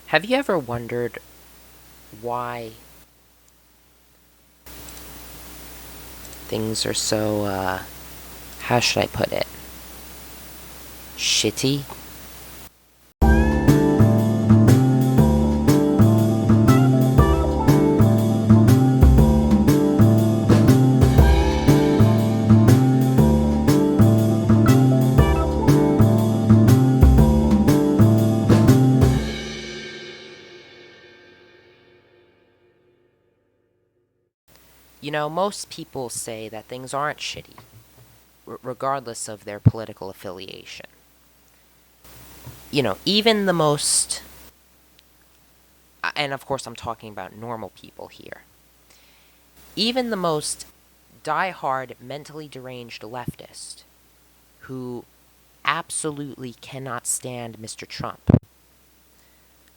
Have you ever wondered why things are so, how should I put it? Shitty? You know, most people say that things aren't shitty, regardless of their political affiliation. You know, even the most, and of course I'm talking about normal people here, even the most die-hard, mentally deranged leftist who absolutely cannot stand Mr. Trump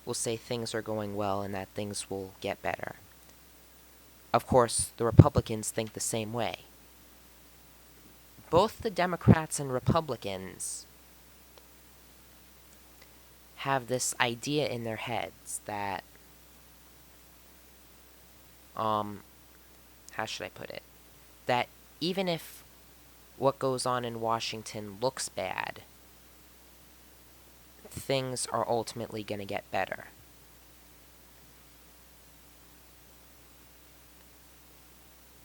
will say things are going well and that things will get better. Of course, the Republicans think the same way. Both the Democrats and Republicans have this idea in their heads that, how should I put it? That even if what goes on in Washington looks bad, things are ultimately going to get better.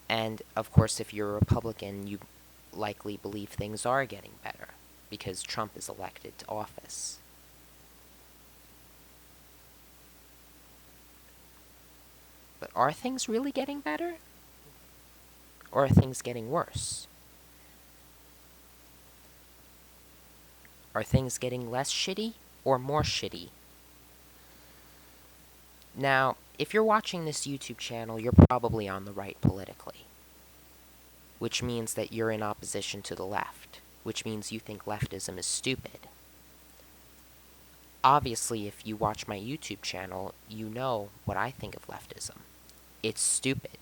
And, of course, if you're a Republican, you likely believe things are getting better because Trump is elected to office. But are things really getting better? Or are things getting worse? Are things getting less shitty or more shitty? Now, if you're watching this YouTube channel, you're probably on the right politically, which means that you're in opposition to the left, which means you think leftism is stupid. Obviously, if you watch my YouTube channel, you know what I think of leftism. It's stupid.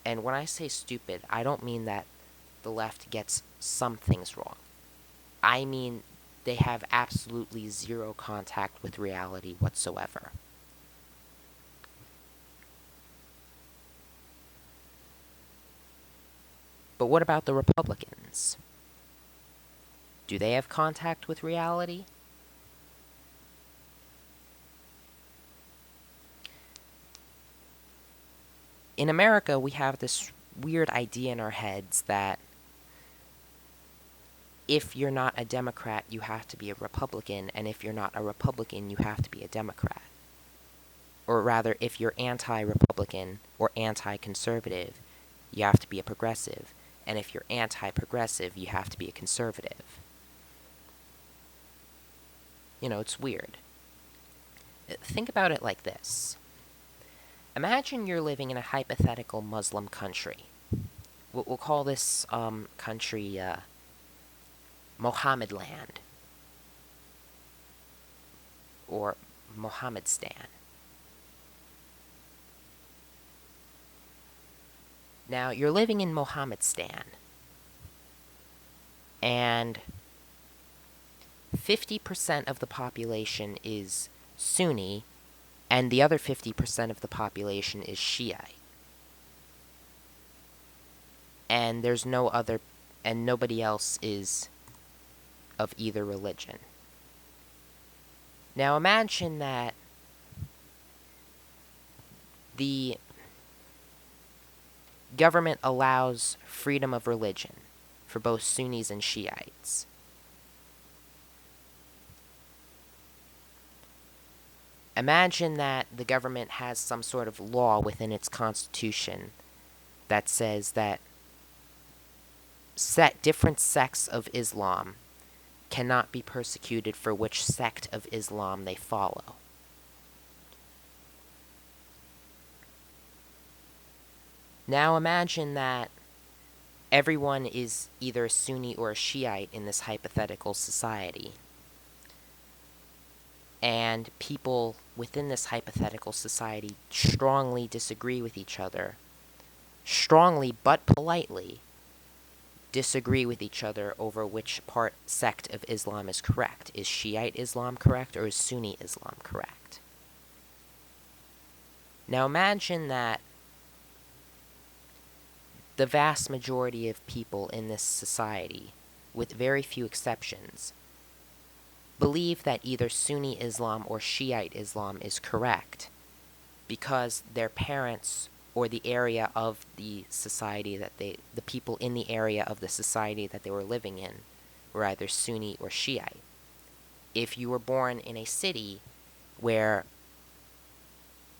And when I say stupid, I don't mean that the left gets some things wrong. I mean they have absolutely zero contact with reality whatsoever. But what about the Republicans? Do they have contact with reality? In America, we have this weird idea in our heads that if you're not a Democrat, you have to be a Republican, and if you're not a Republican, you have to be a Democrat. Or rather, if you're anti-Republican or anti-conservative, you have to be a progressive, and if you're anti-progressive, you have to be a conservative. You know, it's weird. Think about it like this. Imagine you're living in a hypothetical Muslim country. We'll call this country Mohammed Land, or Mohammedstan. Now, you're living in Mohammedstan, and 50% of the population is Sunni, and the other 50% of the population is Shiite. And there's no other, and nobody else is of either religion. Now imagine that the government allows freedom of religion for both Sunnis and Shiites. Imagine that the government has some sort of law within its constitution that says that different sects of Islam cannot be persecuted for which sect of Islam they follow. Now imagine that everyone is either a Sunni or a Shiite in this hypothetical society. And people within this hypothetical society strongly disagree with each other, strongly but politely, disagree with each other over which sect of Islam is correct. Is Shiite Islam correct, or is Sunni Islam correct? Now imagine that the vast majority of people in this society, with very few exceptions, believe that either Sunni Islam or Shiite Islam is correct because their parents or the area of the society the people in the area of the society that they were living in were either Sunni or Shiite. If you were born in a city where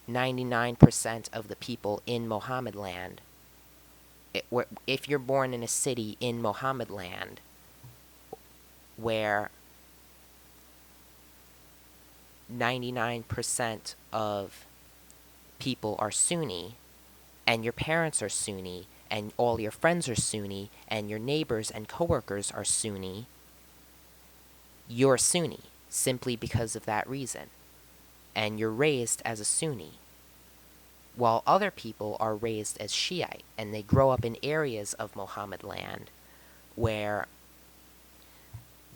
99% of the people in Mohammed land, if you're born in a city in Mohammed land where 99% of people are Sunni, and your parents are Sunni, and all your friends are Sunni, and your neighbors and coworkers are Sunni, you're Sunni simply because of that reason. And you're raised as a Sunni. While other people are raised as Shiite, and they grow up in areas of Mohammed land where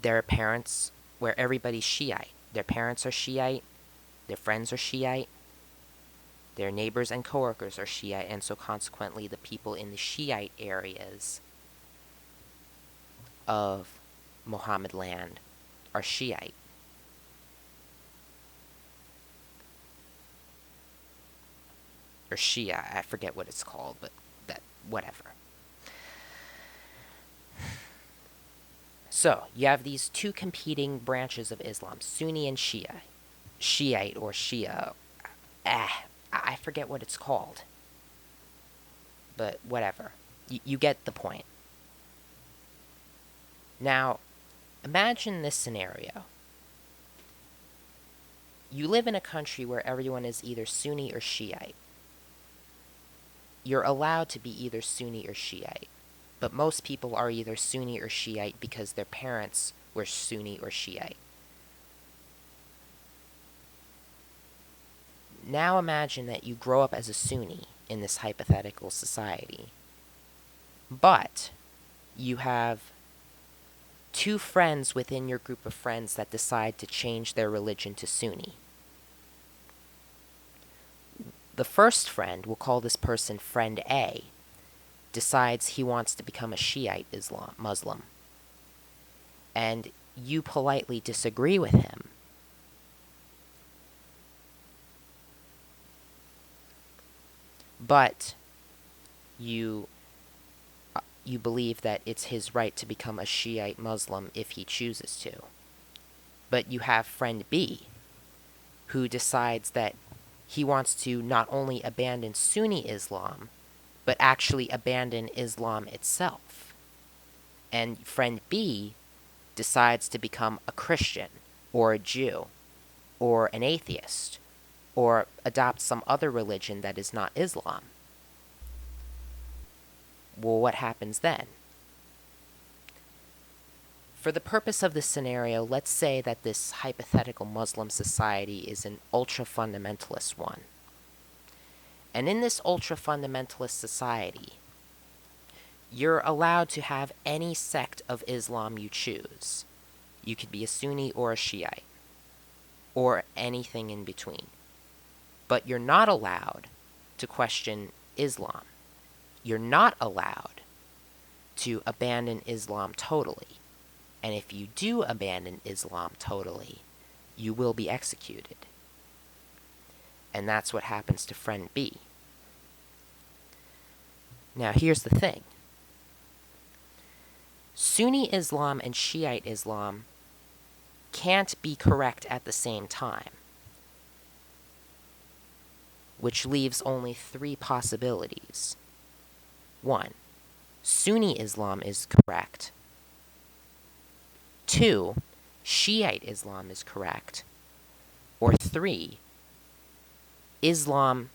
where everybody's Shiite. Their parents are Shiite, their friends are Shiite, their neighbors and coworkers are Shiite, and so consequently the people in the Shiite areas of Mohammed land are Shiite. Or Shia, I forget what it's called, but whatever. So, you have these two competing branches of Islam, Sunni and Shia. Shiite or Shia. I forget what it's called. But whatever. You get the point. Now, imagine this scenario. You live in a country where everyone is either Sunni or Shiite. You're allowed to be either Sunni or Shiite. But most people are either Sunni or Shiite because their parents were Sunni or Shiite. Now imagine that you grow up as a Sunni in this hypothetical society, but you have two friends within your group of friends that decide to change their religion to Sunni. The first friend, we'll call this person friend A, decides he wants to become a Shiite Muslim, and you politely disagree with him. But you believe that it's his right to become a Shiite Muslim if he chooses to. But you have friend B, who decides that he wants to not only abandon Sunni Islam, but actually abandon Islam itself. And friend B decides to become a Christian, or a Jew, or an atheist, or adopt some other religion that is not Islam. Well, what happens then? For the purpose of this scenario, let's say that this hypothetical Muslim society is an ultra-fundamentalist one. And in this ultra-fundamentalist society, you're allowed to have any sect of Islam you choose. You could be a Sunni or a Shiite, or anything in between. But you're not allowed to question Islam. You're not allowed to abandon Islam totally. And if you do abandon Islam totally, you will be executed. And that's what happens to friend B. Now, here's the thing. Sunni Islam and Shiite Islam can't be correct at the same time, which leaves only three possibilities. 1. Sunni Islam is correct. 2. Shiite Islam is correct. Or 3. Islam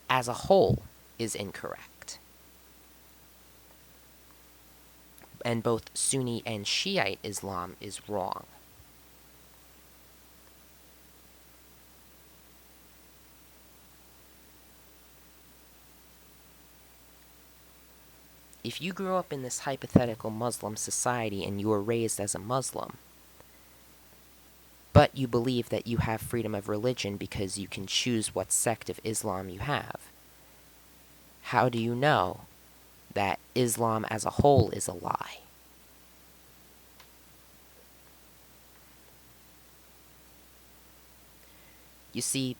as a whole is incorrect. And both Sunni and Shiite Islam is wrong. if you grew up in this hypothetical Muslim society and you were raised as a Muslim, but you believe that you have freedom of religion because you can choose what sect of Islam you have, how do you know that Islam as a whole is a lie? You see,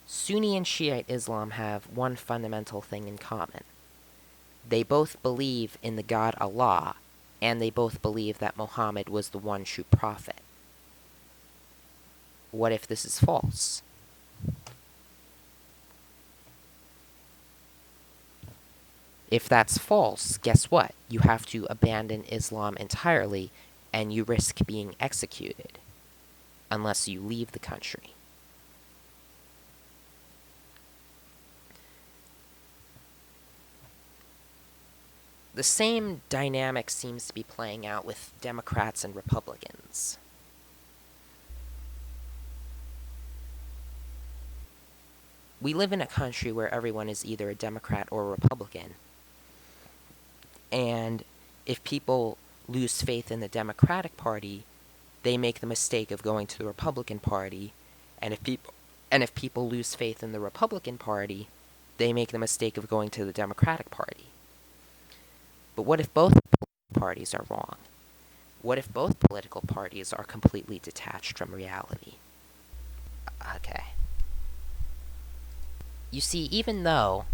Sunni and Shiite Islam have one fundamental thing in common. They both believe in the God Allah, and they both believe that Muhammad was the one true prophet. What if this is false? If that's false, guess what? You have to abandon Islam entirely, and you risk being executed, unless you leave the country. The same dynamic seems to be playing out with Democrats and Republicans. We live in a country where everyone is either a Democrat or a Republican. And if people lose faith in the Democratic Party, they make the mistake of going to the Republican Party. And if people lose faith in the Republican Party, they make the mistake of going to the Democratic Party. But what if both parties are wrong? What if both political parties are completely detached from reality? Okay. You see, even though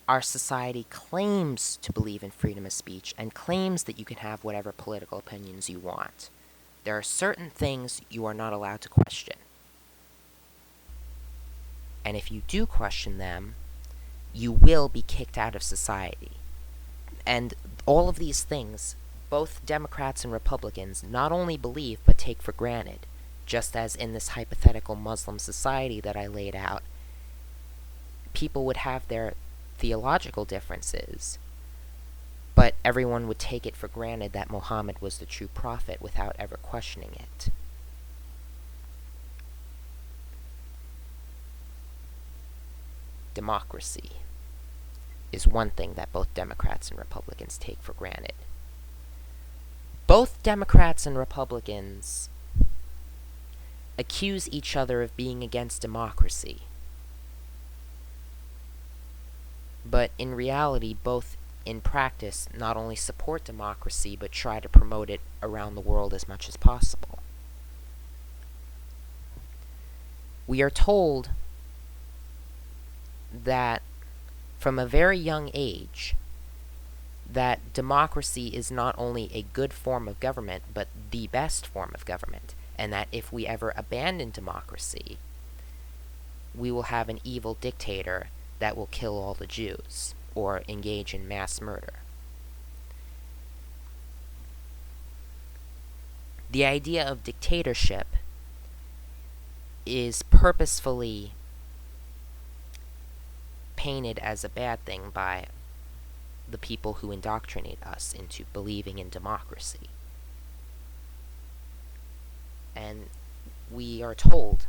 our society claims to believe in freedom of speech and claims that you can have whatever political opinions you want, there are certain things you are not allowed to question. And if you do question them, you will be kicked out of society. And all of these things, both Democrats and Republicans not only believe but take for granted, just as in this hypothetical Muslim society that I laid out, people would have their theological differences, but everyone would take it for granted that Muhammad was the true prophet without ever questioning it. Democracy is one thing that both Democrats and Republicans take for granted. Both Democrats and Republicans accuse each other of being against democracy. But in reality, both in practice not only support democracy, but try to promote it around the world as much as possible. We are told that from a very young age, that democracy is not only a good form of government, but the best form of government, and that if we ever abandon democracy, we will have an evil dictator that will kill all the Jews, or engage in mass murder. The idea of dictatorship is purposefully painted as a bad thing by the people who indoctrinate us into believing in democracy. And we are told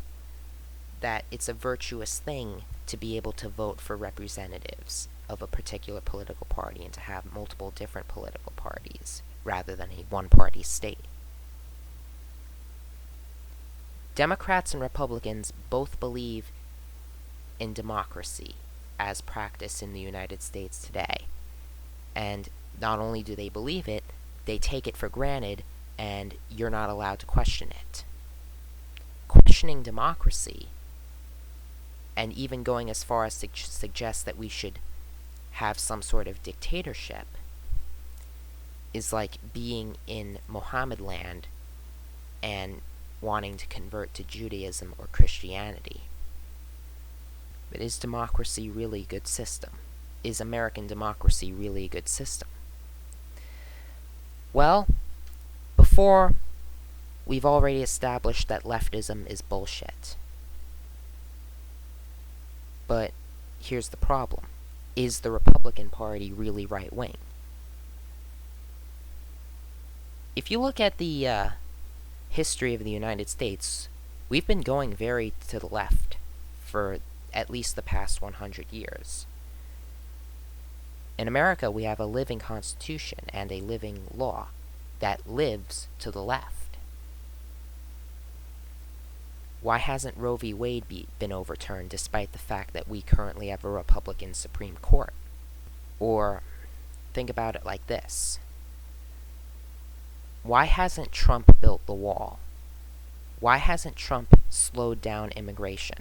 that it's a virtuous thing to be able to vote for representatives of a particular political party and to have multiple different political parties rather than a one-party state. Democrats and Republicans both believe in democracy as practiced in the United States today. And not only do they believe it, they take it for granted, and you're not allowed to question it. Questioning democracy, and even going as far as to suggest that we should have some sort of dictatorship, is like being in Mohammed land and wanting to convert to Judaism or Christianity. But is democracy really a good system? Is American democracy really a good system? Well, before, we've already established that leftism is bullshit. But here's the problem. Is the Republican Party really right-wing? If you look at the history of the United States, we've been going very to the left for at least the past 100 years. In America, we have a living constitution and a living law that lives to the left. Why hasn't Roe v. Wade been overturned despite the fact that we currently have a Republican Supreme Court? Or think about it like this. Why hasn't Trump built the wall? Why hasn't Trump slowed down immigration?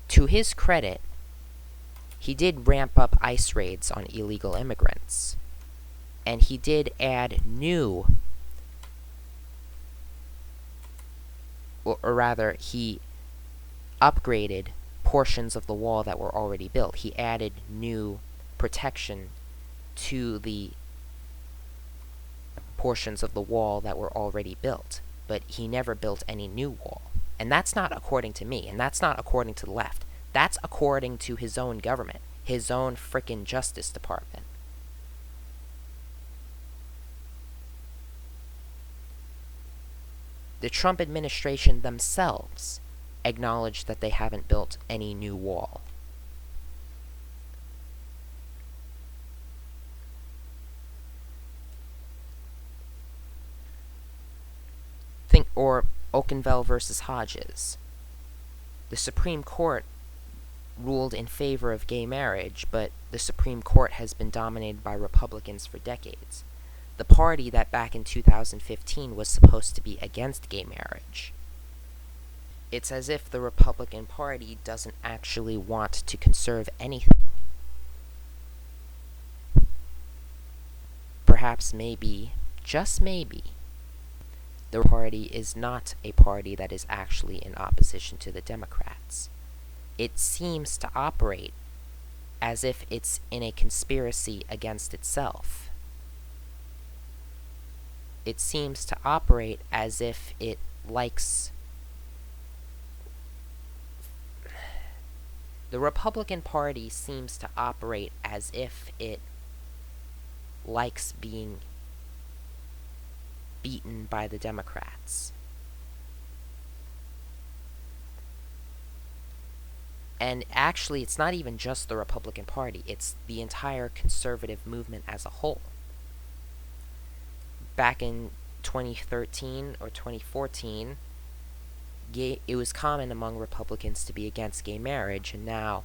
To his credit, he did ramp up ICE raids on illegal immigrants. And he did add new, or rather, he upgraded portions of the wall that were already built. He added new protection to the portions of the wall that were already built. But he never built any new wall. And that's not according to me, and that's not according to the left. That's according to his own government, his own frickin' Justice Department. The Trump administration themselves acknowledge that they haven't built any new wall. Or Oakenville versus Hodges. The Supreme Court ruled in favor of gay marriage, but the Supreme Court has been dominated by Republicans for decades. The party that back in 2015 was supposed to be against gay marriage. It's as if the Republican Party doesn't actually want to conserve anything. Perhaps maybe, just maybe, the party is not a party that is actually in opposition to the Democrats. It seems to operate as if it's in a conspiracy against itself. It seems to operate as if it likes... The Republican Party seems to operate as if it likes being beaten by the Democrats. And actually, it's not even just the Republican Party, it's the entire conservative movement as a whole. Back in 2013 or 2014, it was common among Republicans to be against gay marriage, and now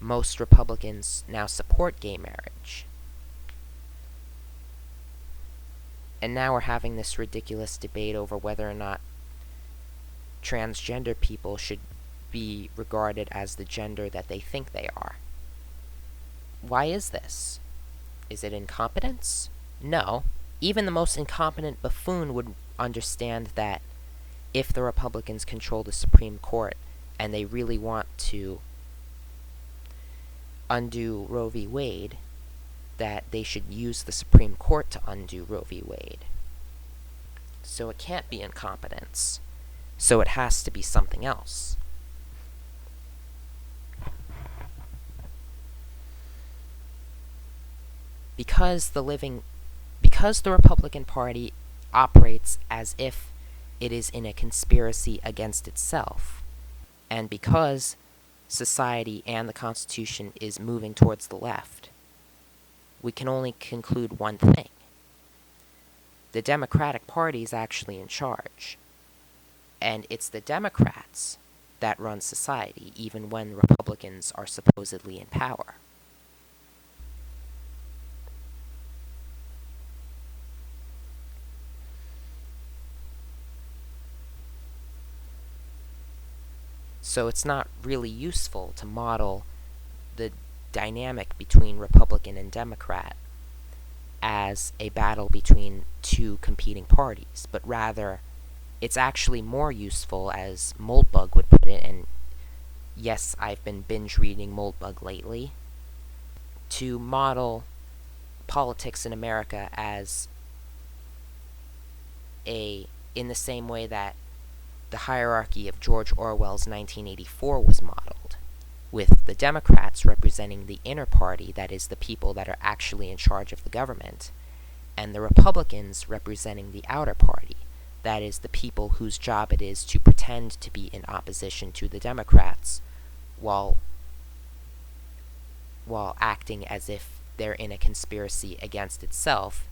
most Republicans now support gay marriage. And now we're having this ridiculous debate over whether or not transgender people should be regarded as the gender that they think they are. Why is this? Is it incompetence? No. Even the most incompetent buffoon would understand that if the Republicans control the Supreme Court and they really want to undo Roe v. Wade, that they should use the Supreme Court to undo Roe v. Wade. So it can't be incompetence. So it has to be something else. Because the Republican Party operates as if it is in a conspiracy against itself, and because society and the Constitution is moving towards the left, we can only conclude one thing. The Democratic Party is actually in charge. And it's the Democrats that run society, even when Republicans are supposedly in power. So it's not really useful to model the dynamic between Republican and Democrat as a battle between two competing parties, but rather it's actually more useful, as Moldbug would put it, and yes, I've been binge reading Moldbug lately, to model politics in America as in the same way that the hierarchy of George Orwell's 1984 was modeled, with the Democrats representing the inner party, that is, the people that are actually in charge of the government, and the Republicans representing the outer party, that is, the people whose job it is to pretend to be in opposition to the Democrats, while while acting as if they're in a conspiracy against itself,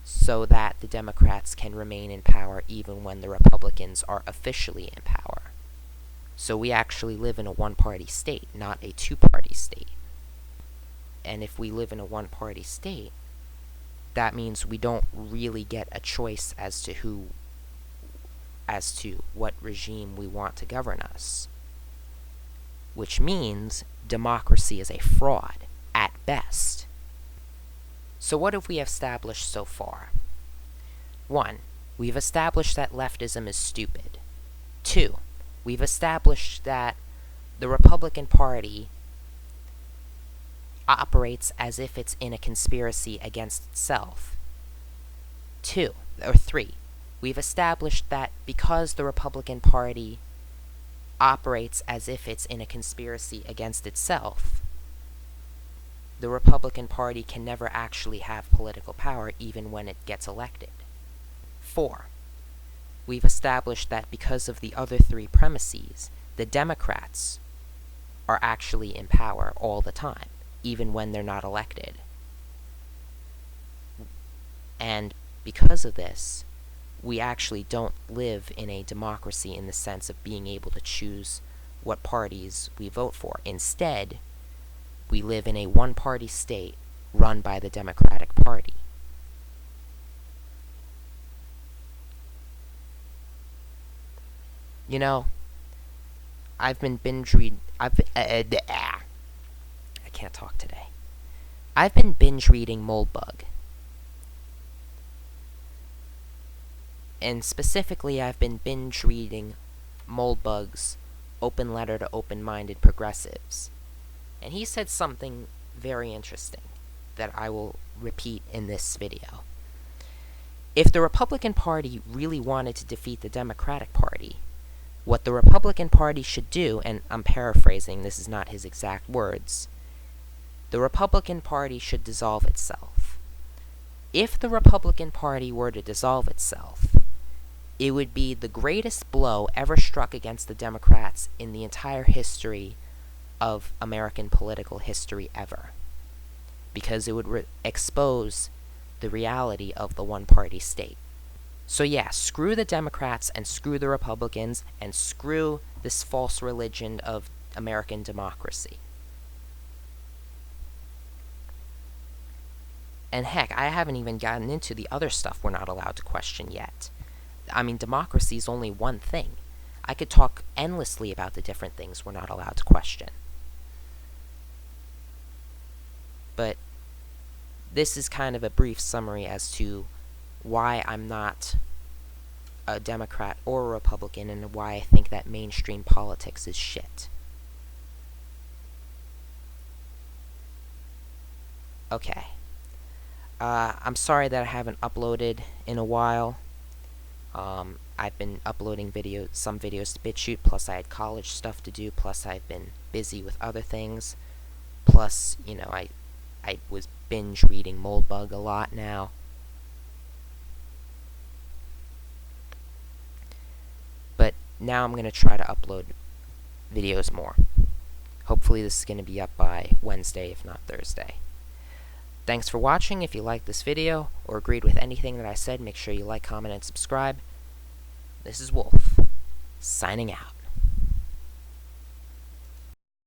so that the Democrats can remain in power even when the Republicans are officially in power. So we actually live in a one-party state, not a two-party state. And if we live in a one-party state, that means we don't really get a choice as to what regime we want to govern us. Which means democracy is a fraud, at best. So what have we established so far? 1. We've established that leftism is stupid. 2. We've established that the Republican Party operates as if it's in a conspiracy against itself. 3. We've established that because the Republican Party operates as if it's in a conspiracy against itself, the Republican Party can never actually have political power even when it gets elected. 4. We've established that because of the other three premises, the Democrats are actually in power all the time, even when they're not elected. And because of this, we actually don't live in a democracy in the sense of being able to choose what parties we vote for. Instead, we live in a one-party state run by the Democratic Party. You know, I've been binge reading. I can't talk today. I've been binge reading Moldbug. And specifically, I've been binge reading Moldbug's Open Letter to Open-Minded Progressives. And he said something very interesting that I will repeat in this video. If the Republican Party really wanted to defeat the Democratic Party, what the Republican Party should do, and I'm paraphrasing, this is not his exact words, the Republican Party should dissolve itself. If the Republican Party were to dissolve itself, it would be the greatest blow ever struck against the Democrats in the entire history of American political history ever, because it would expose the reality of the one-party state. So yeah, screw the Democrats and screw the Republicans and screw this false religion of American democracy. And heck, I haven't even gotten into the other stuff we're not allowed to question yet. I mean, democracy is only one thing. I could talk endlessly about the different things we're not allowed to question. But this is kind of a brief summary as to why I'm not a Democrat or a Republican and why I think that mainstream politics is shit. Okay. I'm sorry that I haven't uploaded in a while. I've been uploading some videos to BitChute, plus I had college stuff to do, plus I've been busy with other things, plus, you know, I was binge reading Moldbug a lot now. But now I'm going to try to upload videos more. Hopefully this is going to be up by Wednesday, if not Thursday. Thanks for watching. If you liked this video or agreed with anything that I said, make sure you like, comment, and subscribe. This is Wolf, signing out.